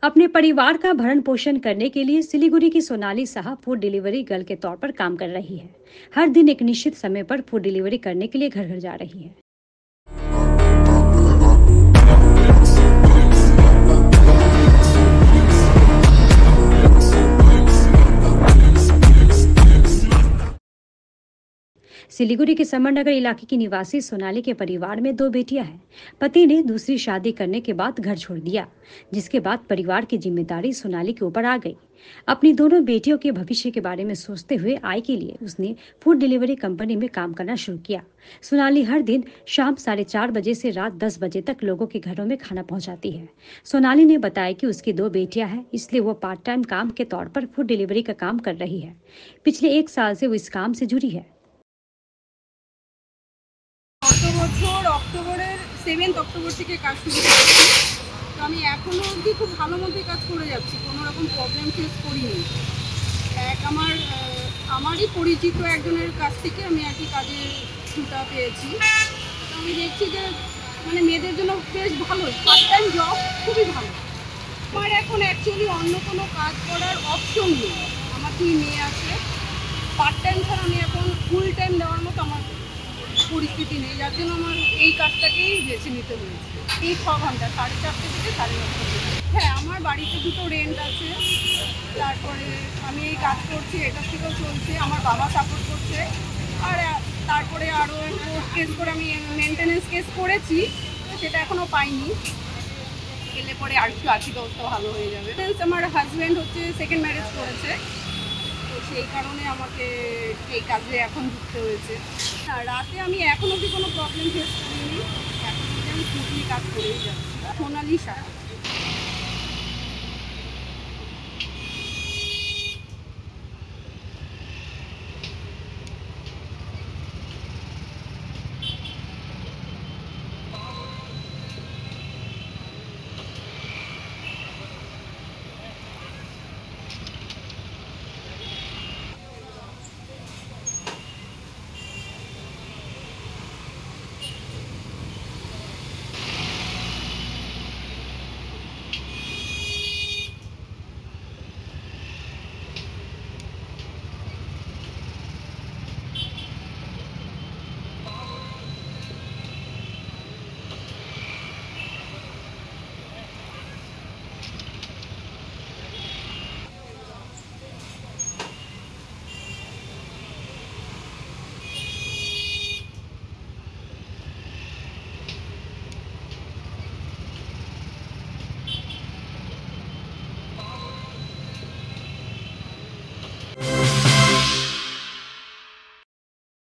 अपने परिवार का भरण पोषण करने के लिए सिलीगुड़ी की सोनाली साहब फूड डिलीवरी गर्ल के तौर पर काम कर रही है। हर दिन एक निश्चित समय पर फूड डिलीवरी करने के लिए घर घर जा रही है। सिलीगुड़ी के समरनगर इलाके की निवासी सोनाली के परिवार में दो बेटियां हैं। पति ने दूसरी शादी करने के बाद घर छोड़ दिया, जिसके बाद परिवार की जिम्मेदारी सोनाली के ऊपर आ गई। अपनी दोनों बेटियों के भविष्य के बारे में सोचते हुए आय के लिए उसने फूड डिलीवरी कंपनी में काम करना शुरू किया। सोनाली हर दिन शाम 4:30 बजे से रात 10 बजे तक लोगों के घरों में खाना पहुंचाती है। सोनाली ने बताया कि उसकी दो बेटियां हैं, इसलिए वो पार्ट टाइम काम के तौर पर फूड डिलीवरी का काम कर रही है। पिछले 1 साल से वो इस काम से जुड़ी है। গত বছর অক্টোবরের 7 অক্টোবর থেকে কাজ শুরু করেছি। তো আমি এখনও অবধি খুব ভালো মতোই কাজ করে যাচ্ছি, কোনো রকম প্রবলেম ফেস করিনি। আমারই পরিচিত একজনের কাছ থেকে আমি আর কি কাজের সুটা পেয়েছি। তো আমি দেখছি যে মানে মেয়েদের জন্য বেশ ভালো, পার্ট টাইম জব খুবই ভালো। আমার এখন অ্যাকচুয়ালি অন্য কোনো কাজ করার অপশন নেই। আমার 2 মেয়ে আছে, পার্ট টাইম ছাড়া আমি এখন ফুল টাইম দেওয়ার মতো আমার পরিস্থিতি নেই, যার জন্য আমার এই কাজটাকেই বেছে নিতে হয়েছে। এই 6 ঘন্টা, 4:30 থেকে 9:30। হ্যাঁ, আমার বাড়িতে দুটো রেন্ট আছে, তারপরে আমি এই কাজ করছি, এটার থেকেও চলছে, আমার বাবা সাপোর্ট করছে। আর তারপরে আরও কোর্ট কেস করে আমি মেনটেন্যান্স কেস করেছি, সেটা এখনও পাইনি। পেলে পরে আর একটু আর্থিক অবস্থা ভালো হয়ে যাবে। আমার হাজব্যান্ড হচ্ছে সেকেন্ড ম্যারেজ করেছে, তো সেই কারণে আমাকে এই কাজে এখন ঢুকতে হয়েছে। না, রাতে আমি এখন অবধি কোনো প্রবলেম ফেস করিনি, এখন অবধি আমি স্মুথলি কাজ করেই যাচ্ছি। সোনালি সাহা।